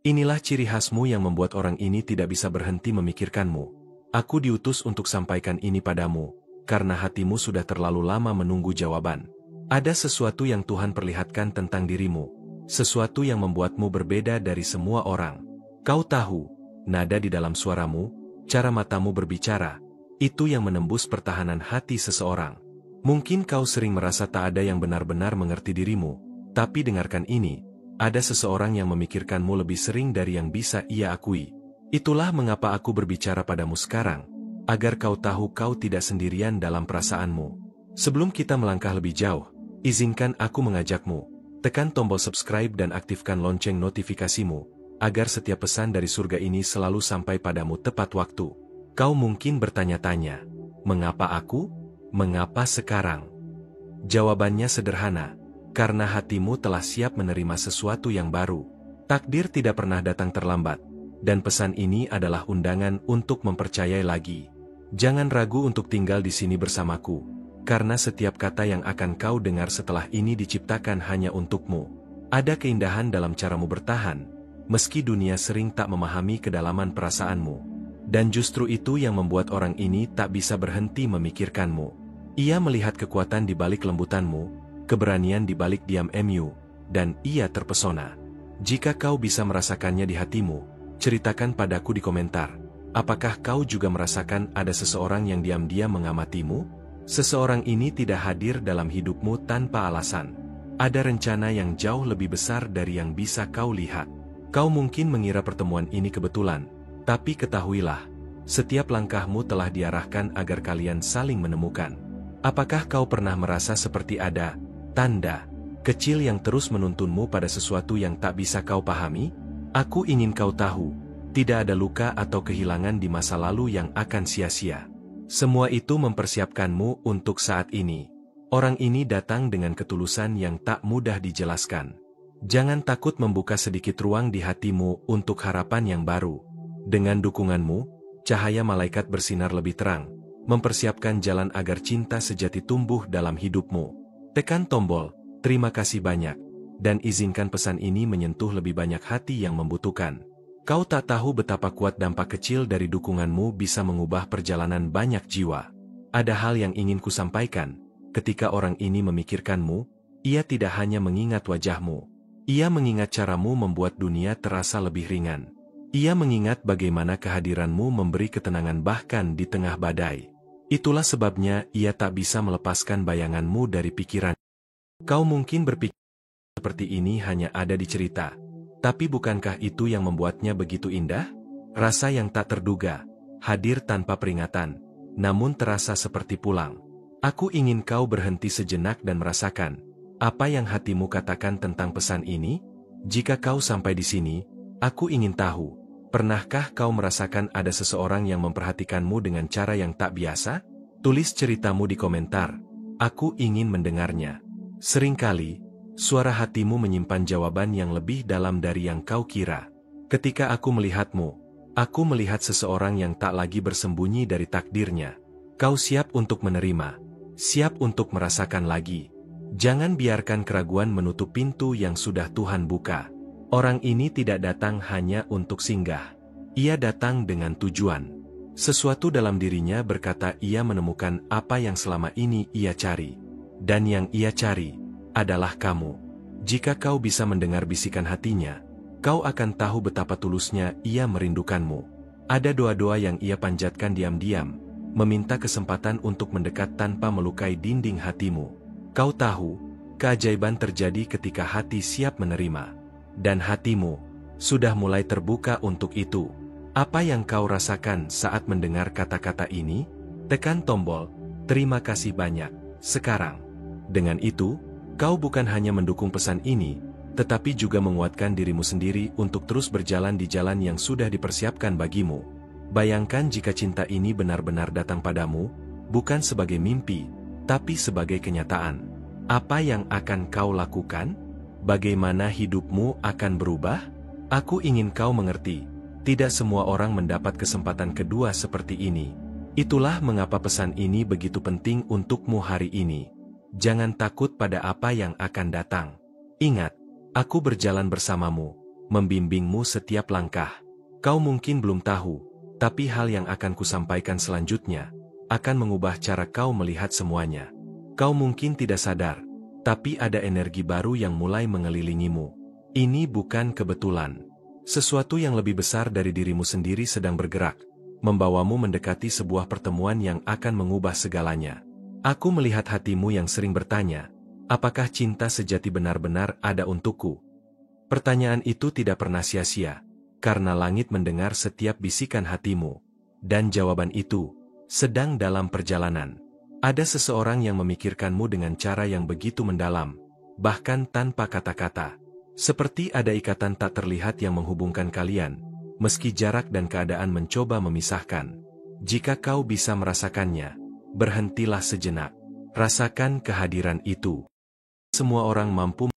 Inilah ciri khasmu yang membuat orang ini tidak bisa berhenti memikirkanmu. Aku diutus untuk sampaikan ini padamu, karena hatimu sudah terlalu lama menunggu jawaban. Ada sesuatu yang Tuhan perlihatkan tentang dirimu, sesuatu yang membuatmu berbeda dari semua orang. Kau tahu, nada di dalam suaramu, cara matamu berbicara, itu yang menembus pertahanan hati seseorang. Mungkin kau sering merasa tak ada yang benar-benar mengerti dirimu, tapi dengarkan ini. Ada seseorang yang memikirkanmu lebih sering dari yang bisa ia akui. Itulah mengapa aku berbicara padamu sekarang, agar kau tahu kau tidak sendirian dalam perasaanmu. Sebelum kita melangkah lebih jauh, izinkan aku mengajakmu, tekan tombol subscribe dan aktifkan lonceng notifikasimu, agar setiap pesan dari surga ini selalu sampai padamu tepat waktu. Kau mungkin bertanya-tanya, mengapa aku? Mengapa sekarang? Jawabannya sederhana. Karena hatimu telah siap menerima sesuatu yang baru. Takdir tidak pernah datang terlambat, dan pesan ini adalah undangan untuk mempercayai lagi. Jangan ragu untuk tinggal di sini bersamaku, karena setiap kata yang akan kau dengar setelah ini diciptakan hanya untukmu. Ada keindahan dalam caramu bertahan, meski dunia sering tak memahami kedalaman perasaanmu. Dan justru itu yang membuat orang ini tak bisa berhenti memikirkanmu. Ia melihat kekuatan di balik lembutanmu, keberanian di balik diam-mu, dan ia terpesona. Jika kau bisa merasakannya di hatimu, ceritakan padaku di komentar. Apakah kau juga merasakan ada seseorang yang diam-diam mengamatimu? Seseorang ini tidak hadir dalam hidupmu tanpa alasan. Ada rencana yang jauh lebih besar dari yang bisa kau lihat. Kau mungkin mengira pertemuan ini kebetulan, tapi ketahuilah, setiap langkahmu telah diarahkan agar kalian saling menemukan. Apakah kau pernah merasa seperti ada tanda kecil yang terus menuntunmu pada sesuatu yang tak bisa kau pahami? Aku ingin kau tahu, tidak ada luka atau kehilangan di masa lalu yang akan sia-sia. Semua itu mempersiapkanmu untuk saat ini. Orang ini datang dengan ketulusan yang tak mudah dijelaskan. Jangan takut membuka sedikit ruang di hatimu untuk harapan yang baru. Dengan dukunganmu, cahaya malaikat bersinar lebih terang, mempersiapkan jalan agar cinta sejati tumbuh dalam hidupmu. Tekan tombol, terima kasih banyak, dan izinkan pesan ini menyentuh lebih banyak hati yang membutuhkan. Kau tak tahu betapa kuat dampak kecil dari dukunganmu bisa mengubah perjalanan banyak jiwa. Ada hal yang ingin kusampaikan, ketika orang ini memikirkanmu, ia tidak hanya mengingat wajahmu. Ia mengingat caramu membuat dunia terasa lebih ringan. Ia mengingat bagaimana kehadiranmu memberi ketenangan bahkan di tengah badai. Itulah sebabnya ia tak bisa melepaskan bayanganmu dari pikiran. Kau mungkin berpikir seperti ini hanya ada di cerita, tapi bukankah itu yang membuatnya begitu indah? Rasa yang tak terduga, hadir tanpa peringatan, namun terasa seperti pulang. Aku ingin kau berhenti sejenak dan merasakan apa yang hatimu katakan tentang pesan ini. Jika kau sampai di sini, aku ingin tahu, pernahkah kau merasakan ada seseorang yang memperhatikanmu dengan cara yang tak biasa? Tulis ceritamu di komentar. Aku ingin mendengarnya. Seringkali, suara hatimu menyimpan jawaban yang lebih dalam dari yang kau kira. Ketika aku melihatmu, aku melihat seseorang yang tak lagi bersembunyi dari takdirnya. Kau siap untuk menerima, siap untuk merasakan lagi. Jangan biarkan keraguan menutup pintu yang sudah Tuhan buka. Orang ini tidak datang hanya untuk singgah. Ia datang dengan tujuan. Sesuatu dalam dirinya berkata ia menemukan apa yang selama ini ia cari. Dan yang ia cari adalah kamu. Jika kau bisa mendengar bisikan hatinya, kau akan tahu betapa tulusnya ia merindukanmu. Ada doa-doa yang ia panjatkan diam-diam, meminta kesempatan untuk mendekat tanpa melukai dinding hatimu. Kau tahu, keajaiban terjadi ketika hati siap menerima. Dan hatimu sudah mulai terbuka untuk itu. Apa yang kau rasakan saat mendengar kata-kata ini? Tekan tombol, terima kasih banyak, sekarang. Dengan itu, kau bukan hanya mendukung pesan ini, tetapi juga menguatkan dirimu sendiri untuk terus berjalan di jalan yang sudah dipersiapkan bagimu. Bayangkan jika cinta ini benar-benar datang padamu, bukan sebagai mimpi, tapi sebagai kenyataan. Apa yang akan kau lakukan? Bagaimana hidupmu akan berubah? Aku ingin kau mengerti, tidak semua orang mendapat kesempatan kedua seperti ini. Itulah mengapa pesan ini begitu penting untukmu hari ini. Jangan takut pada apa yang akan datang. Ingat, aku berjalan bersamamu, membimbingmu setiap langkah. Kau mungkin belum tahu, tapi hal yang akan kusampaikan selanjutnya akan mengubah cara kau melihat semuanya. Kau mungkin tidak sadar, tapi ada energi baru yang mulai mengelilingimu. Ini bukan kebetulan. Sesuatu yang lebih besar dari dirimu sendiri sedang bergerak, membawamu mendekati sebuah pertemuan yang akan mengubah segalanya. Aku melihat hatimu yang sering bertanya, apakah cinta sejati benar-benar ada untukku? Pertanyaan itu tidak pernah sia-sia, karena langit mendengar setiap bisikan hatimu. Dan jawaban itu sedang dalam perjalanan. Ada seseorang yang memikirkanmu dengan cara yang begitu mendalam, bahkan tanpa kata-kata. Seperti ada ikatan tak terlihat yang menghubungkan kalian, meski jarak dan keadaan mencoba memisahkan. Jika kau bisa merasakannya, berhentilah sejenak. Rasakan kehadiran itu. Semua orang mampu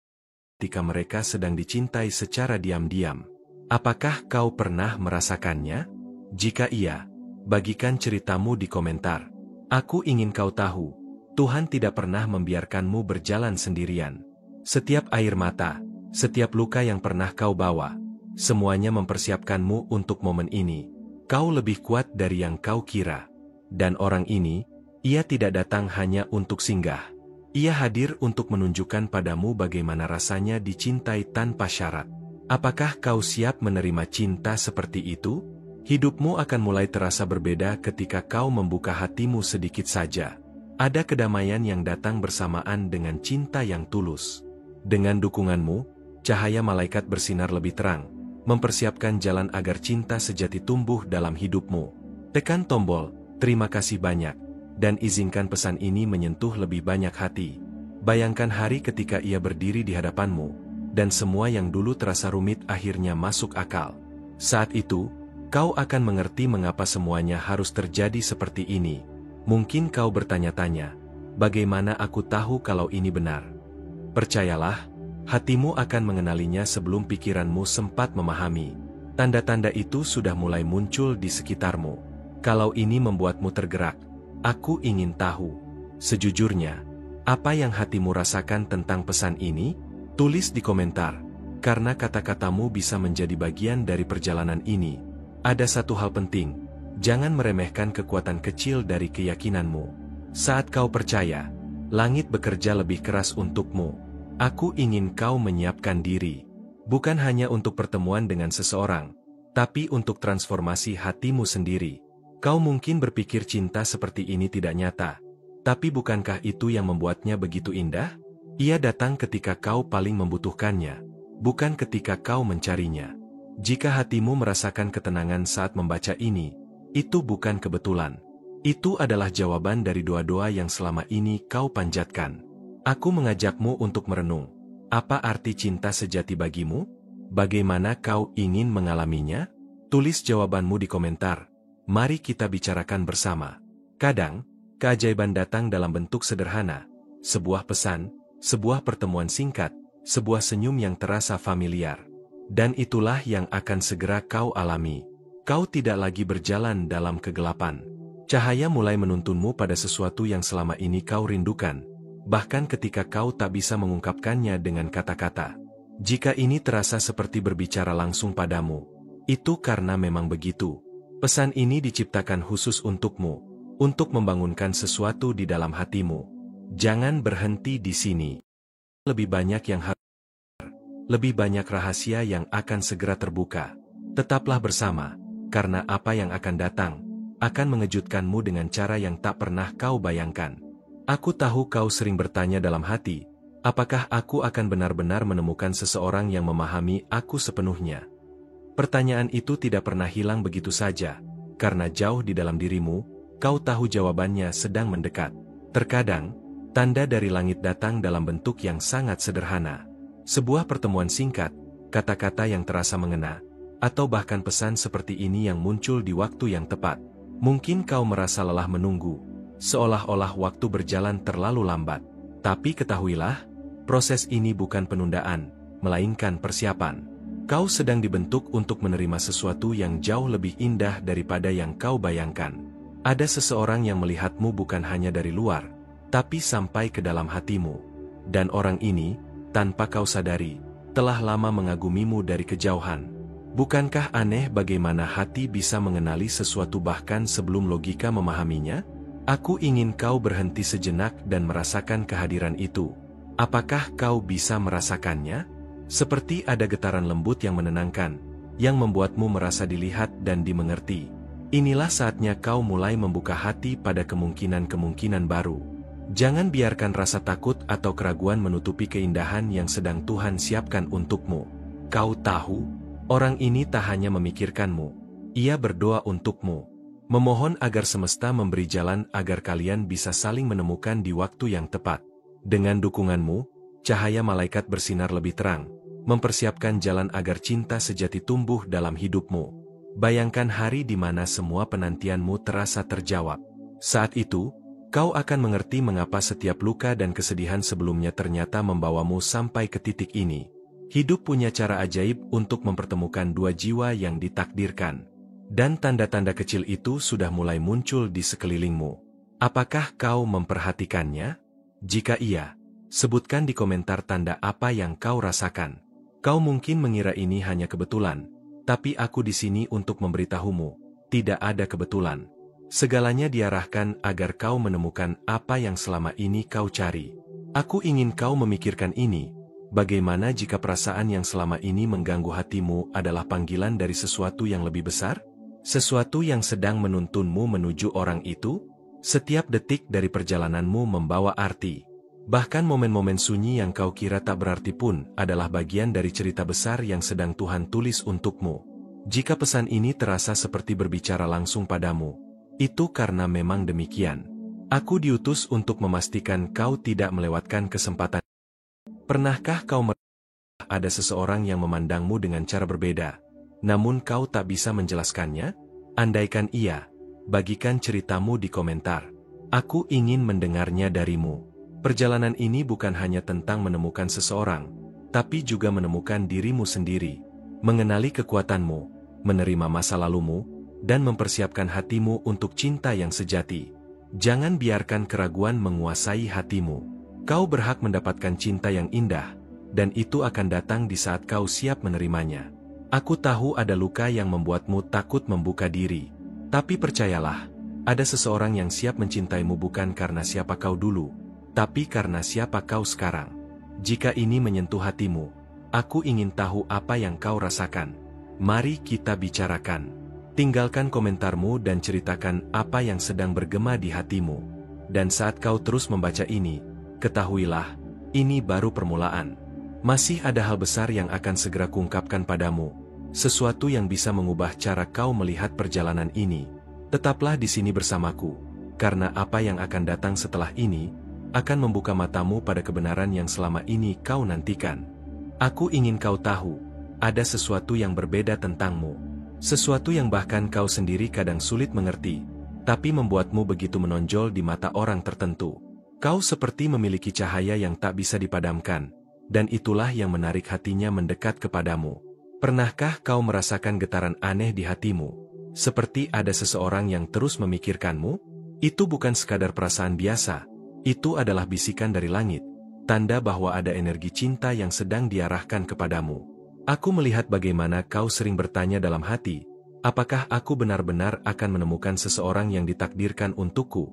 ketika mereka sedang dicintai secara diam-diam. Apakah kau pernah merasakannya? Jika iya, bagikan ceritamu di komentar. Aku ingin kau tahu, Tuhan tidak pernah membiarkanmu berjalan sendirian. Setiap air mata, setiap luka yang pernah kau bawa, semuanya mempersiapkanmu untuk momen ini. Kau lebih kuat dari yang kau kira. Dan orang ini, ia tidak datang hanya untuk singgah. Ia hadir untuk menunjukkan padamu bagaimana rasanya dicintai tanpa syarat. Apakah kau siap menerima cinta seperti itu? Hidupmu akan mulai terasa berbeda ketika kau membuka hatimu sedikit saja. Ada kedamaian yang datang bersamaan dengan cinta yang tulus. Dengan dukunganmu, cahaya malaikat bersinar lebih terang, mempersiapkan jalan agar cinta sejati tumbuh dalam hidupmu. Tekan tombol, terima kasih banyak. Dan izinkan pesan ini menyentuh lebih banyak hati. Bayangkan hari ketika ia berdiri di hadapanmu, dan semua yang dulu terasa rumit akhirnya masuk akal. Saat itu, kau akan mengerti mengapa semuanya harus terjadi seperti ini. Mungkin kau bertanya-tanya, bagaimana aku tahu kalau ini benar? Percayalah, hatimu akan mengenalinya sebelum pikiranmu sempat memahami. Tanda-tanda itu sudah mulai muncul di sekitarmu. Kalau ini membuatmu tergerak, aku ingin tahu, sejujurnya, apa yang hatimu rasakan tentang pesan ini? Tulis di komentar, karena kata-katamu bisa menjadi bagian dari perjalanan ini. Ada satu hal penting, jangan meremehkan kekuatan kecil dari keyakinanmu. Saat kau percaya, langit bekerja lebih keras untukmu. Aku ingin kau menyiapkan diri, bukan hanya untuk pertemuan dengan seseorang, tapi untuk transformasi hatimu sendiri. Kau mungkin berpikir cinta seperti ini tidak nyata, tapi bukankah itu yang membuatnya begitu indah? Ia datang ketika kau paling membutuhkannya, bukan ketika kau mencarinya. Jika hatimu merasakan ketenangan saat membaca ini, itu bukan kebetulan. Itu adalah jawaban dari doa-doa yang selama ini kau panjatkan. Aku mengajakmu untuk merenung. Apa arti cinta sejati bagimu? Bagaimana kau ingin mengalaminya? Tulis jawabanmu di komentar. Mari kita bicarakan bersama. Kadang, keajaiban datang dalam bentuk sederhana. Sebuah pesan, sebuah pertemuan singkat, sebuah senyum yang terasa familiar. Dan itulah yang akan segera kau alami. Kau tidak lagi berjalan dalam kegelapan. Cahaya mulai menuntunmu pada sesuatu yang selama ini kau rindukan. Bahkan ketika kau tak bisa mengungkapkannya dengan kata-kata. Jika ini terasa seperti berbicara langsung padamu, itu karena memang begitu. Pesan ini diciptakan khusus untukmu, untuk membangunkan sesuatu di dalam hatimu. Jangan berhenti di sini. Lebih banyak yang lebih banyak rahasia yang akan segera terbuka. Tetaplah bersama, karena apa yang akan datang, akan mengejutkanmu dengan cara yang tak pernah kau bayangkan. Aku tahu kau sering bertanya dalam hati, apakah aku akan benar-benar menemukan seseorang yang memahami aku sepenuhnya? Pertanyaan itu tidak pernah hilang begitu saja, karena jauh di dalam dirimu, kau tahu jawabannya sedang mendekat. Terkadang, tanda dari langit datang dalam bentuk yang sangat sederhana. Sebuah pertemuan singkat, kata-kata yang terasa mengena, atau bahkan pesan seperti ini yang muncul di waktu yang tepat. Mungkin kau merasa lelah menunggu, seolah-olah waktu berjalan terlalu lambat. Tapi ketahuilah, proses ini bukan penundaan, melainkan persiapan. Kau sedang dibentuk untuk menerima sesuatu yang jauh lebih indah daripada yang kau bayangkan. Ada seseorang yang melihatmu bukan hanya dari luar, tapi sampai ke dalam hatimu. Dan orang ini, tanpa kau sadari, telah lama mengagumimu dari kejauhan. Bukankah aneh bagaimana hati bisa mengenali sesuatu bahkan sebelum logika memahaminya? Aku ingin kau berhenti sejenak dan merasakan kehadiran itu. Apakah kau bisa merasakannya? Seperti ada getaran lembut yang menenangkan, yang membuatmu merasa dilihat dan dimengerti. Inilah saatnya kau mulai membuka hati pada kemungkinan-kemungkinan baru. Jangan biarkan rasa takut atau keraguan menutupi keindahan yang sedang Tuhan siapkan untukmu. Kau tahu, orang ini tak hanya memikirkanmu, ia berdoa untukmu, memohon agar semesta memberi jalan agar kalian bisa saling menemukan di waktu yang tepat. Dengan dukunganmu, cahaya malaikat bersinar lebih terang, mempersiapkan jalan agar cinta sejati tumbuh dalam hidupmu. Bayangkan hari di mana semua penantianmu terasa terjawab. Saat itu, kau akan mengerti mengapa setiap luka dan kesedihan sebelumnya ternyata membawamu sampai ke titik ini. Hidup punya cara ajaib untuk mempertemukan dua jiwa yang ditakdirkan. Dan tanda-tanda kecil itu sudah mulai muncul di sekelilingmu. Apakah kau memperhatikannya? Jika iya, sebutkan di komentar tanda apa yang kau rasakan. Kau mungkin mengira ini hanya kebetulan, tapi aku di sini untuk memberitahumu, tidak ada kebetulan. Segalanya diarahkan agar kau menemukan apa yang selama ini kau cari. Aku ingin kau memikirkan ini. Bagaimana jika perasaan yang selama ini mengganggu hatimu adalah panggilan dari sesuatu yang lebih besar? Sesuatu yang sedang menuntunmu menuju orang itu? Setiap detik dari perjalananmu membawa arti. Bahkan momen-momen sunyi yang kau kira tak berarti pun adalah bagian dari cerita besar yang sedang Tuhan tulis untukmu. Jika pesan ini terasa seperti berbicara langsung padamu, itu karena memang demikian. Aku diutus untuk memastikan kau tidak melewatkan kesempatan. Pernahkah kau merasa ada seseorang yang memandangmu dengan cara berbeda, namun kau tak bisa menjelaskannya? Andaikan iya, bagikan ceritamu di komentar. Aku ingin mendengarnya darimu. Perjalanan ini bukan hanya tentang menemukan seseorang, tapi juga menemukan dirimu sendiri, mengenali kekuatanmu, menerima masa lalumu, dan mempersiapkan hatimu untuk cinta yang sejati. Jangan biarkan keraguan menguasai hatimu. Kau berhak mendapatkan cinta yang indah, dan itu akan datang di saat kau siap menerimanya. Aku tahu ada luka yang membuatmu takut membuka diri, tapi percayalah, ada seseorang yang siap mencintaimu bukan karena siapa kau dulu, tapi karena siapa kau sekarang. Jika ini menyentuh hatimu, aku ingin tahu apa yang kau rasakan. Mari kita bicarakan. Tinggalkan komentarmu dan ceritakan apa yang sedang bergema di hatimu. Dan saat kau terus membaca ini, ketahuilah, ini baru permulaan. Masih ada hal besar yang akan segera kuungkapkan padamu, sesuatu yang bisa mengubah cara kau melihat perjalanan ini. Tetaplah di sini bersamaku, karena apa yang akan datang setelah ini akan membuka matamu pada kebenaran yang selama ini kau nantikan. Aku ingin kau tahu, ada sesuatu yang berbeda tentangmu. Sesuatu yang bahkan kau sendiri kadang sulit mengerti, tapi membuatmu begitu menonjol di mata orang tertentu. Kau seperti memiliki cahaya yang tak bisa dipadamkan, dan itulah yang menarik hatinya mendekat kepadamu. Pernahkah kau merasakan getaran aneh di hatimu? Seperti ada seseorang yang terus memikirkanmu? Itu bukan sekadar perasaan biasa. Itu adalah bisikan dari langit, tanda bahwa ada energi cinta yang sedang diarahkan kepadamu. Aku melihat bagaimana kau sering bertanya dalam hati, apakah aku benar-benar akan menemukan seseorang yang ditakdirkan untukku?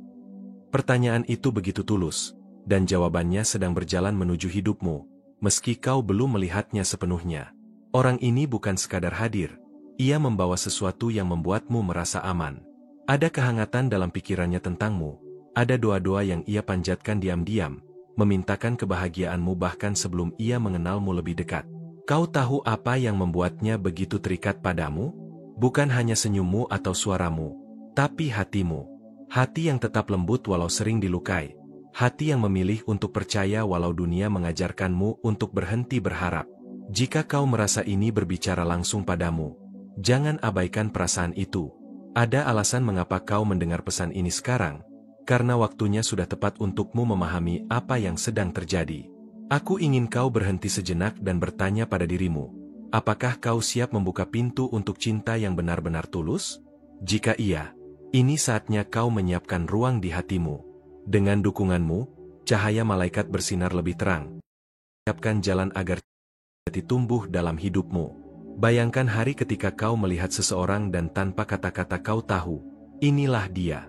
Pertanyaan itu begitu tulus, dan jawabannya sedang berjalan menuju hidupmu, meski kau belum melihatnya sepenuhnya. Orang ini bukan sekadar hadir, ia membawa sesuatu yang membuatmu merasa aman. Ada kehangatan dalam pikirannya tentangmu. Ada doa-doa yang ia panjatkan diam-diam, memintakan kebahagiaanmu bahkan sebelum ia mengenalmu lebih dekat. Kau tahu apa yang membuatnya begitu terikat padamu? Bukan hanya senyummu atau suaramu, tapi hatimu. Hati yang tetap lembut walau sering dilukai. Hati yang memilih untuk percaya walau dunia mengajarkanmu untuk berhenti berharap. Jika kau merasa ini berbicara langsung padamu, jangan abaikan perasaan itu. Ada alasan mengapa kau mendengar pesan ini sekarang. Karena waktunya sudah tepat untukmu memahami apa yang sedang terjadi. Aku ingin kau berhenti sejenak dan bertanya pada dirimu, apakah kau siap membuka pintu untuk cinta yang benar-benar tulus? Jika iya, ini saatnya kau menyiapkan ruang di hatimu. Dengan dukunganmu, cahaya malaikat bersinar lebih terang. Siapkan jalan agar tumbuh dalam hidupmu. Bayangkan hari ketika kau melihat seseorang dan tanpa kata-kata kau tahu, inilah dia.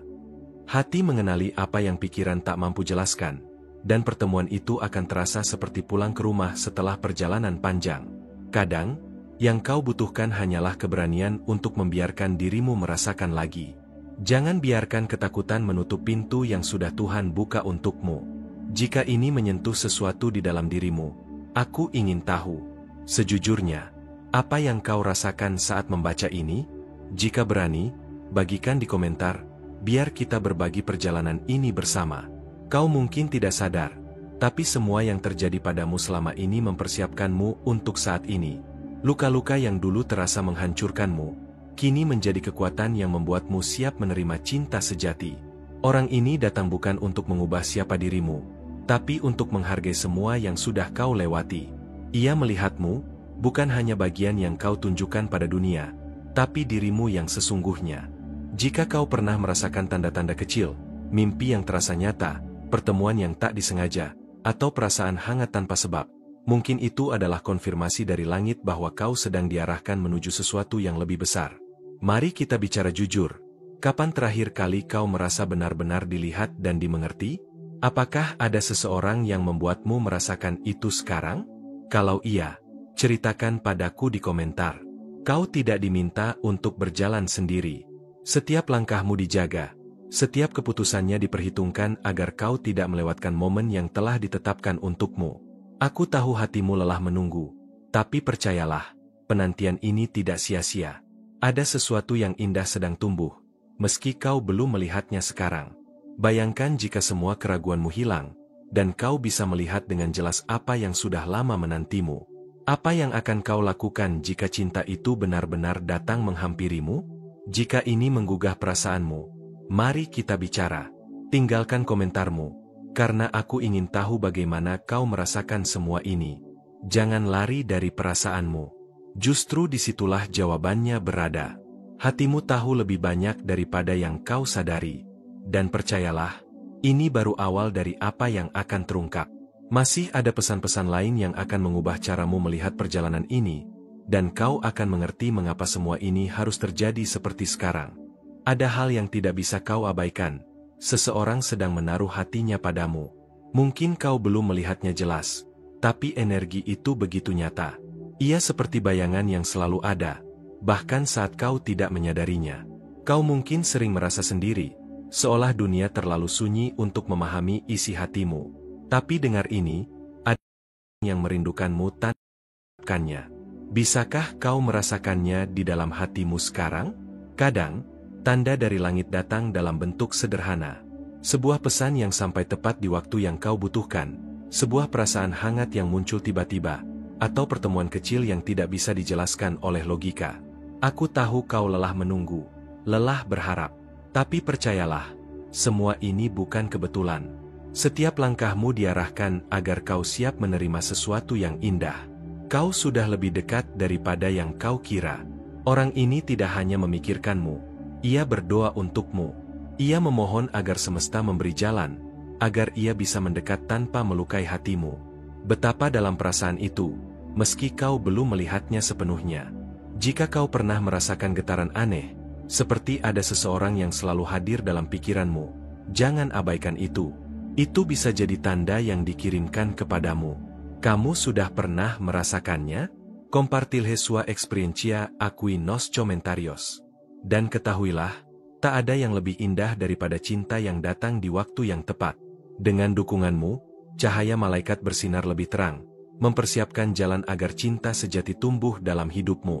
Hati mengenali apa yang pikiran tak mampu jelaskan, dan pertemuan itu akan terasa seperti pulang ke rumah setelah perjalanan panjang. Kadang, yang kau butuhkan hanyalah keberanian untuk membiarkan dirimu merasakan lagi. Jangan biarkan ketakutan menutup pintu yang sudah Tuhan buka untukmu. Jika ini menyentuh sesuatu di dalam dirimu, aku ingin tahu, sejujurnya, apa yang kau rasakan saat membaca ini? Jika berani, bagikan di komentar, biar kita berbagi perjalanan ini bersama. Kau mungkin tidak sadar, tapi semua yang terjadi padamu selama ini mempersiapkanmu untuk saat ini. Luka-luka yang dulu terasa menghancurkanmu, kini menjadi kekuatan yang membuatmu siap menerima cinta sejati. Orang ini datang bukan untuk mengubah siapa dirimu, tapi untuk menghargai semua yang sudah kau lewati. Ia melihatmu, bukan hanya bagian yang kau tunjukkan pada dunia, tapi dirimu yang sesungguhnya. Jika kau pernah merasakan tanda-tanda kecil, mimpi yang terasa nyata, pertemuan yang tak disengaja, atau perasaan hangat tanpa sebab, mungkin itu adalah konfirmasi dari langit bahwa kau sedang diarahkan menuju sesuatu yang lebih besar. Mari kita bicara jujur. Kapan terakhir kali kau merasa benar-benar dilihat dan dimengerti? Apakah ada seseorang yang membuatmu merasakan itu sekarang? Kalau iya, ceritakan padaku di komentar. Kau tidak diminta untuk berjalan sendiri. Setiap langkahmu dijaga. Setiap keputusannya diperhitungkan agar kau tidak melewatkan momen yang telah ditetapkan untukmu. Aku tahu hatimu lelah menunggu, tapi percayalah, penantian ini tidak sia-sia. Ada sesuatu yang indah sedang tumbuh, meski kau belum melihatnya sekarang. Bayangkan jika semua keraguanmu hilang, dan kau bisa melihat dengan jelas apa yang sudah lama menantimu. Apa yang akan kau lakukan jika cinta itu benar-benar datang menghampirimu? Jika ini menggugah perasaanmu, mari kita bicara. Tinggalkan komentarmu, karena aku ingin tahu bagaimana kau merasakan semua ini. Jangan lari dari perasaanmu. Justru disitulah jawabannya berada. Hatimu tahu lebih banyak daripada yang kau sadari. Dan percayalah, ini baru awal dari apa yang akan terungkap. Masih ada pesan-pesan lain yang akan mengubah caramu melihat perjalanan ini, dan kau akan mengerti mengapa semua ini harus terjadi seperti sekarang. Ada hal yang tidak bisa kau abaikan. Seseorang sedang menaruh hatinya padamu. Mungkin kau belum melihatnya jelas, tapi energi itu begitu nyata. Ia seperti bayangan yang selalu ada, bahkan saat kau tidak menyadarinya. Kau mungkin sering merasa sendiri, seolah dunia terlalu sunyi untuk memahami isi hatimu. Tapi dengar ini, ada yang merindukanmu tanpakannya. Bisakah kau merasakannya di dalam hatimu sekarang? Kadang, tanda dari langit datang dalam bentuk sederhana. Sebuah pesan yang sampai tepat di waktu yang kau butuhkan, sebuah perasaan hangat yang muncul tiba-tiba, atau pertemuan kecil yang tidak bisa dijelaskan oleh logika. Aku tahu kau lelah menunggu, lelah berharap. Tapi percayalah, semua ini bukan kebetulan. Setiap langkahmu diarahkan agar kau siap menerima sesuatu yang indah. Kau sudah lebih dekat daripada yang kau kira. Orang ini tidak hanya memikirkanmu, ia berdoa untukmu. Ia memohon agar semesta memberi jalan, agar ia bisa mendekat tanpa melukai hatimu. Betapa dalam perasaan itu, meski kau belum melihatnya sepenuhnya. Jika kau pernah merasakan getaran aneh, seperti ada seseorang yang selalu hadir dalam pikiranmu, jangan abaikan itu. Itu bisa jadi tanda yang dikirimkan kepadamu. Kamu sudah pernah merasakannya? Compartilhe sua experiencia aquí nos comentarios. Dan ketahuilah, tak ada yang lebih indah daripada cinta yang datang di waktu yang tepat. Dengan dukunganmu, cahaya malaikat bersinar lebih terang, mempersiapkan jalan agar cinta sejati tumbuh dalam hidupmu.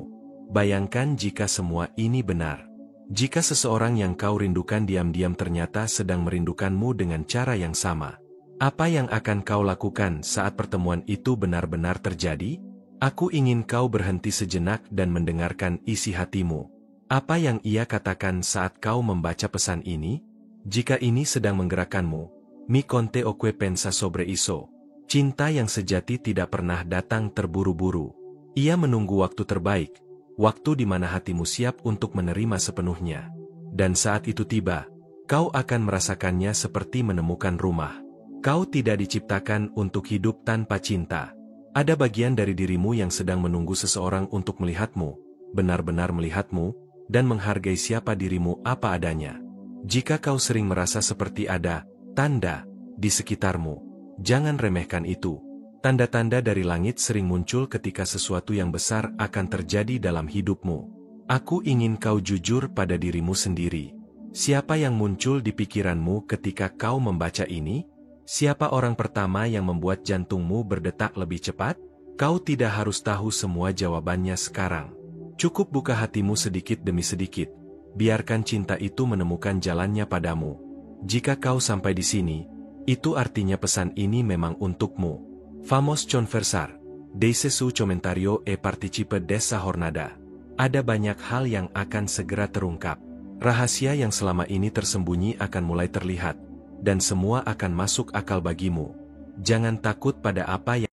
Bayangkan jika semua ini benar. Jika seseorang yang kau rindukan diam-diam ternyata sedang merindukanmu dengan cara yang sama. Apa yang akan kau lakukan saat pertemuan itu benar-benar terjadi? Aku ingin kau berhenti sejenak dan mendengarkan isi hatimu. Apa yang ia katakan saat kau membaca pesan ini? Jika ini sedang menggerakkanmu, mi conte o que pensa sobre iso. Cinta yang sejati tidak pernah datang terburu-buru. Ia menunggu waktu terbaik, waktu di mana hatimu siap untuk menerima sepenuhnya. Dan saat itu tiba, kau akan merasakannya seperti menemukan rumah. Kau tidak diciptakan untuk hidup tanpa cinta. Ada bagian dari dirimu yang sedang menunggu seseorang untuk melihatmu, benar-benar melihatmu, dan menghargai siapa dirimu apa adanya. Jika kau sering merasa seperti ada tanda di sekitarmu, jangan remehkan itu. Tanda-tanda dari langit sering muncul ketika sesuatu yang besar akan terjadi dalam hidupmu. Aku ingin kau jujur pada dirimu sendiri. Siapa yang muncul di pikiranmu ketika kau membaca ini? Siapa orang pertama yang membuat jantungmu berdetak lebih cepat? Kau tidak harus tahu semua jawabannya sekarang. Cukup buka hatimu sedikit demi sedikit. Biarkan cinta itu menemukan jalannya padamu. Jika kau sampai di sini, itu artinya pesan ini memang untukmu. Vamos conversar. Deixe su comentario e participe desa jornada. Ada banyak hal yang akan segera terungkap. Rahasia yang selama ini tersembunyi akan mulai terlihat, dan semua akan masuk akal bagimu. Jangan takut pada apa yang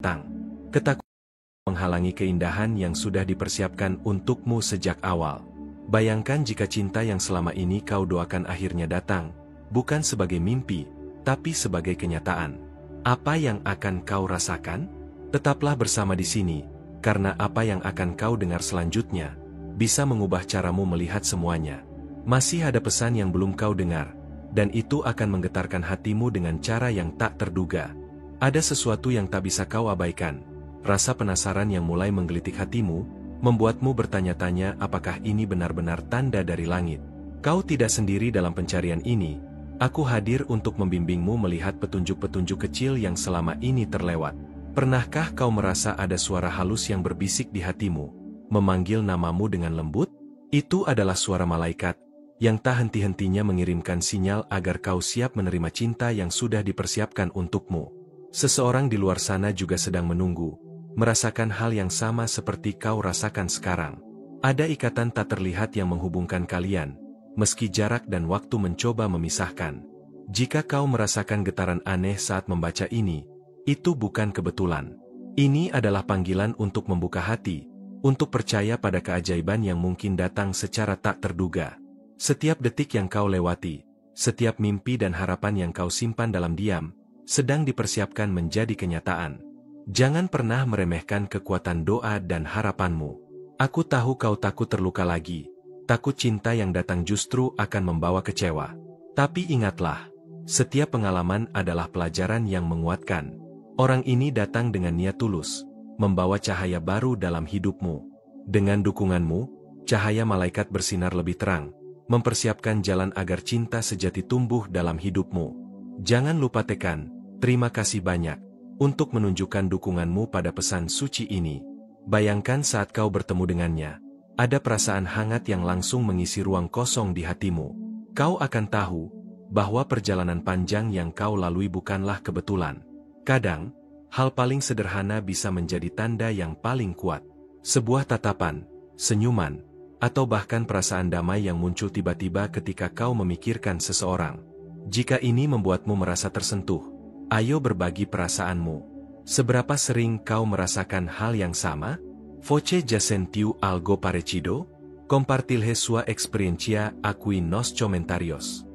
datang. Ketakutan menghalangi keindahan yang sudah dipersiapkan untukmu sejak awal. Bayangkan jika cinta yang selama ini kau doakan akhirnya datang, bukan sebagai mimpi, tapi sebagai kenyataan. Apa yang akan kau rasakan? Tetaplah bersama di sini, karena apa yang akan kau dengar selanjutnya bisa mengubah caramu melihat semuanya. Masih ada pesan yang belum kau dengar, dan itu akan menggetarkan hatimu dengan cara yang tak terduga. Ada sesuatu yang tak bisa kau abaikan. Rasa penasaran yang mulai menggelitik hatimu, membuatmu bertanya-tanya apakah ini benar-benar tanda dari langit. Kau tidak sendiri dalam pencarian ini. Aku hadir untuk membimbingmu melihat petunjuk-petunjuk kecil yang selama ini terlewat. Pernahkah kau merasa ada suara halus yang berbisik di hatimu, memanggil namamu dengan lembut? Itu adalah suara malaikat, yang tak henti-hentinya mengirimkan sinyal agar kau siap menerima cinta yang sudah dipersiapkan untukmu. Seseorang di luar sana juga sedang menunggu, merasakan hal yang sama seperti kau rasakan sekarang. Ada ikatan tak terlihat yang menghubungkan kalian, meski jarak dan waktu mencoba memisahkan. Jika kau merasakan getaran aneh saat membaca ini, itu bukan kebetulan. Ini adalah panggilan untuk membuka hati, untuk percaya pada keajaiban yang mungkin datang secara tak terduga. Setiap detik yang kau lewati, setiap mimpi dan harapan yang kau simpan dalam diam, sedang dipersiapkan menjadi kenyataan. Jangan pernah meremehkan kekuatan doa dan harapanmu. Aku tahu kau takut terluka lagi. Takut cinta yang datang justru akan membawa kecewa. Tapi ingatlah, setiap pengalaman adalah pelajaran yang menguatkan. Orang ini datang dengan niat tulus, membawa cahaya baru dalam hidupmu. Dengan dukunganmu, cahaya malaikat bersinar lebih terang, mempersiapkan jalan agar cinta sejati tumbuh dalam hidupmu. Jangan lupa tekan, terima kasih banyak, untuk menunjukkan dukunganmu pada pesan suci ini. Bayangkan saat kau bertemu dengannya. Ada perasaan hangat yang langsung mengisi ruang kosong di hatimu. Kau akan tahu bahwa perjalanan panjang yang kau lalui bukanlah kebetulan. Kadang, hal paling sederhana bisa menjadi tanda yang paling kuat. Sebuah tatapan, senyuman, atau bahkan perasaan damai yang muncul tiba-tiba ketika kau memikirkan seseorang. Jika ini membuatmu merasa tersentuh, ayo berbagi perasaanmu. Seberapa sering kau merasakan hal yang sama? Voce ya sentiu algo parecido? Compartilhe sua experiencia aquí nos comentarios.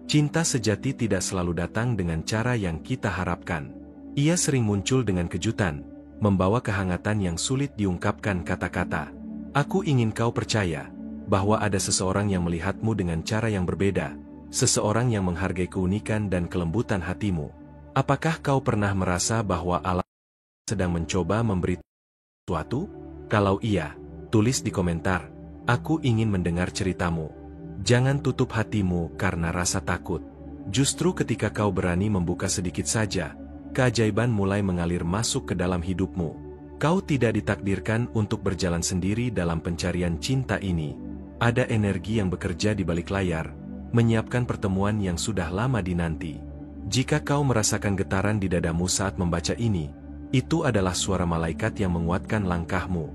Cinta sejati tidak selalu datang dengan cara yang kita harapkan. Ia sering muncul dengan kejutan, membawa kehangatan yang sulit diungkapkan kata-kata. Aku ingin kau percaya bahwa ada seseorang yang melihatmu dengan cara yang berbeda, seseorang yang menghargai keunikan dan kelembutan hatimu. Apakah kau pernah merasa bahwa Allah sedang mencoba memberi sesuatu? Kalau iya, tulis di komentar. Aku ingin mendengar ceritamu. Jangan tutup hatimu karena rasa takut. Justru ketika kau berani membuka sedikit saja, keajaiban mulai mengalir masuk ke dalam hidupmu. Kau tidak ditakdirkan untuk berjalan sendiri dalam pencarian cinta ini. Ada energi yang bekerja di balik layar, menyiapkan pertemuan yang sudah lama dinanti. Jika kau merasakan getaran di dadamu saat membaca ini, itu adalah suara malaikat yang menguatkan langkahmu.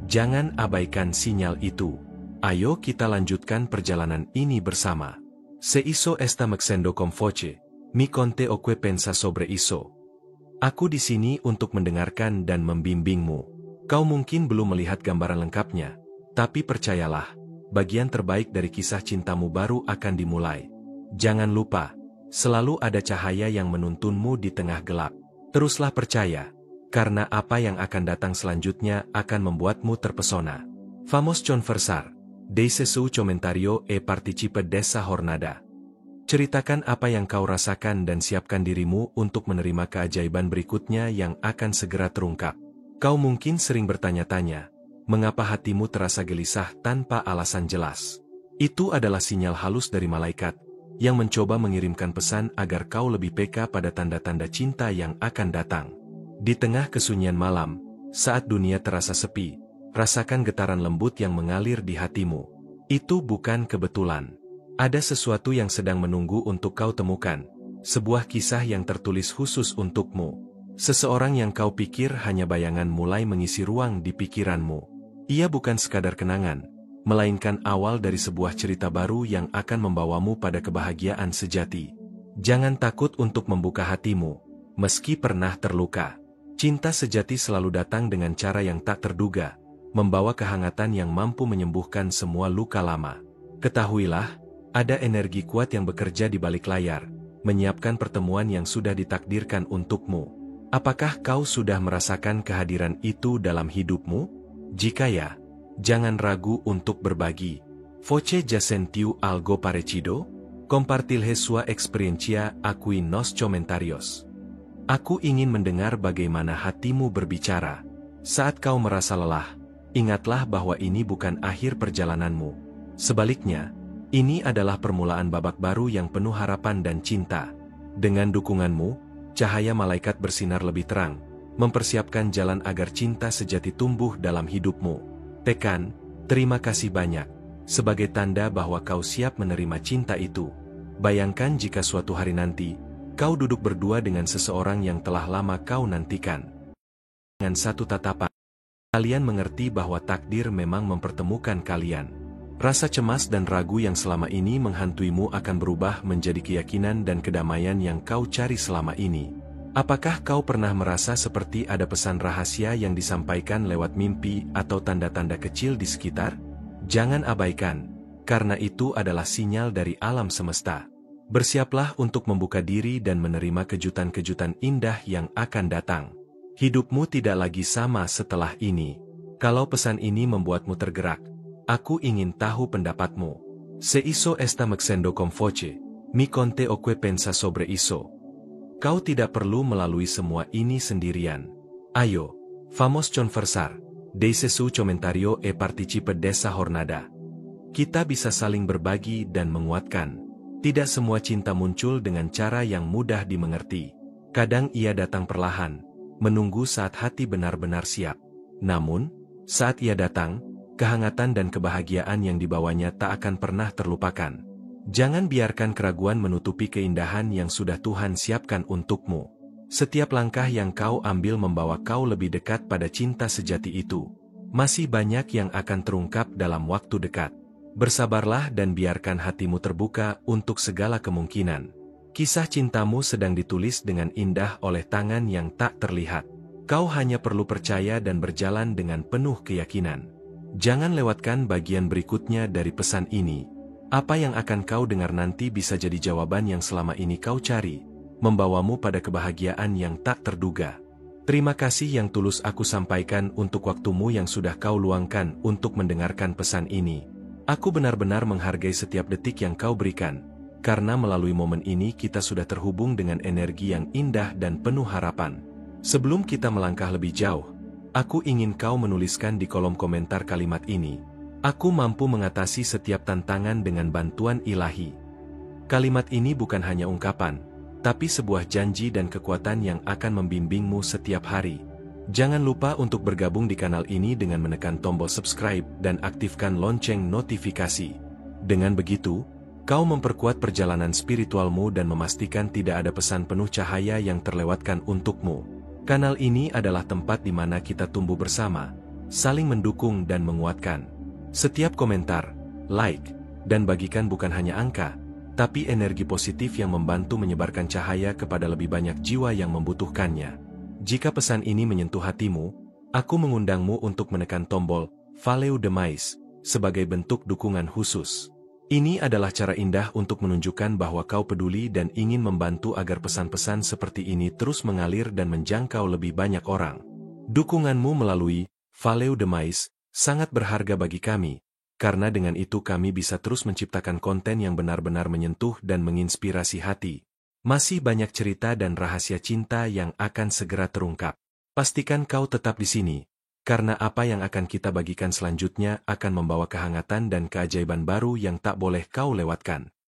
Jangan abaikan sinyal itu. Ayo kita lanjutkan perjalanan ini bersama. Se hizo esta mexendo con voce, mi conte o que pensa sobre iso. Aku di sini untuk mendengarkan dan membimbingmu. Kau mungkin belum melihat gambaran lengkapnya, tapi percayalah, bagian terbaik dari kisah cintamu baru akan dimulai. Jangan lupa, selalu ada cahaya yang menuntunmu di tengah gelap. Teruslah percaya. karena apa yang akan datang selanjutnya akan membuatmu terpesona. Vamos conversar. Deixe su comentario e participe desa jornada. Ceritakan apa yang kau rasakan dan siapkan dirimu untuk menerima keajaiban berikutnya yang akan segera terungkap. Kau mungkin sering bertanya-tanya, mengapa hatimu terasa gelisah tanpa alasan jelas? Itu adalah sinyal halus dari malaikat, yang mencoba mengirimkan pesan agar kau lebih peka pada tanda-tanda cinta yang akan datang. Di tengah kesunyian malam, saat dunia terasa sepi, rasakan getaran lembut yang mengalir di hatimu. Itu bukan kebetulan. Ada sesuatu yang sedang menunggu untuk kau temukan, sebuah kisah yang tertulis khusus untukmu. Seseorang yang kau pikir hanya bayangan mulai mengisi ruang di pikiranmu. Ia bukan sekadar kenangan, melainkan awal dari sebuah cerita baru yang akan membawamu pada kebahagiaan sejati. Jangan takut untuk membuka hatimu, meski pernah terluka. Cinta sejati selalu datang dengan cara yang tak terduga, membawa kehangatan yang mampu menyembuhkan semua luka lama. Ketahuilah, ada energi kuat yang bekerja di balik layar, menyiapkan pertemuan yang sudah ditakdirkan untukmu. Apakah kau sudah merasakan kehadiran itu dalam hidupmu? Jika ya, jangan ragu untuk berbagi. Voce ya sentiu algo parecido? Compartilhe sua experiencia aquí nos comentarios. Aku ingin mendengar bagaimana hatimu berbicara. Saat kau merasa lelah, ingatlah bahwa ini bukan akhir perjalananmu. Sebaliknya, ini adalah permulaan babak baru yang penuh harapan dan cinta. Dengan dukunganmu, cahaya malaikat bersinar lebih terang, mempersiapkan jalan agar cinta sejati tumbuh dalam hidupmu. Tekan, terima kasih banyak, sebagai tanda bahwa kau siap menerima cinta itu. Bayangkan jika suatu hari nanti, kau duduk berdua dengan seseorang yang telah lama kau nantikan. Dengan satu tatapan, kalian mengerti bahwa takdir memang mempertemukan kalian. Rasa cemas dan ragu yang selama ini menghantuimu akan berubah menjadi keyakinan dan kedamaian yang kau cari selama ini. Apakah kau pernah merasa seperti ada pesan rahasia yang disampaikan lewat mimpi atau tanda-tanda kecil di sekitar? Jangan abaikan, karena itu adalah sinyal dari alam semesta. Bersiaplah untuk membuka diri dan menerima kejutan-kejutan indah yang akan datang. Hidupmu tidak lagi sama setelah ini. Kalau pesan ini membuatmu tergerak, aku ingin tahu pendapatmu. Se hizo esta mexendo con voce, mi conte o que pensa sobre isso. Kau tidak perlu melalui semua ini sendirian. Ayo, vamos conversar. Deixe su comentario e participe desa jornada. Kita bisa saling berbagi dan menguatkan. Tidak semua cinta muncul dengan cara yang mudah dimengerti. Kadang ia datang perlahan, menunggu saat hati benar-benar siap. Namun, saat ia datang, kehangatan dan kebahagiaan yang dibawanya tak akan pernah terlupakan. Jangan biarkan keraguan menutupi keindahan yang sudah Tuhan siapkan untukmu. Setiap langkah yang kau ambil membawa kau lebih dekat pada cinta sejati itu. Masih banyak yang akan terungkap dalam waktu dekat. Bersabarlah dan biarkan hatimu terbuka untuk segala kemungkinan. Kisah cintamu sedang ditulis dengan indah oleh tangan yang tak terlihat. Kau hanya perlu percaya dan berjalan dengan penuh keyakinan. Jangan lewatkan bagian berikutnya dari pesan ini. Apa yang akan kau dengar nanti bisa jadi jawaban yang selama ini kau cari, membawamu pada kebahagiaan yang tak terduga. Terima kasih yang tulus aku sampaikan untuk waktumu yang sudah kau luangkan untuk mendengarkan pesan ini. Aku benar-benar menghargai setiap detik yang kau berikan, karena melalui momen ini kita sudah terhubung dengan energi yang indah dan penuh harapan. Sebelum kita melangkah lebih jauh, aku ingin kau menuliskan di kolom komentar kalimat ini. Aku mampu mengatasi setiap tantangan dengan bantuan ilahi. Kalimat ini bukan hanya ungkapan, tapi sebuah janji dan kekuatan yang akan membimbingmu setiap hari. Jangan lupa untuk bergabung di kanal ini dengan menekan tombol subscribe dan aktifkan lonceng notifikasi. Dengan begitu, kau memperkuat perjalanan spiritualmu dan memastikan tidak ada pesan penuh cahaya yang terlewatkan untukmu. Kanal ini adalah tempat di mana kita tumbuh bersama, saling mendukung dan menguatkan. Setiap komentar, like, dan bagikan bukan hanya angka, tapi energi positif yang membantu menyebarkan cahaya kepada lebih banyak jiwa yang membutuhkannya. Jika pesan ini menyentuh hatimu, aku mengundangmu untuk menekan tombol Valeu Demais sebagai bentuk dukungan khusus. Ini adalah cara indah untuk menunjukkan bahwa kau peduli dan ingin membantu agar pesan-pesan seperti ini terus mengalir dan menjangkau lebih banyak orang. Dukunganmu melalui Valeu Demais sangat berharga bagi kami, karena dengan itu kami bisa terus menciptakan konten yang benar-benar menyentuh dan menginspirasi hati. Masih banyak cerita dan rahasia cinta yang akan segera terungkap. Pastikan kau tetap di sini, karena apa yang akan kita bagikan selanjutnya akan membawa kehangatan dan keajaiban baru yang tak boleh kau lewatkan.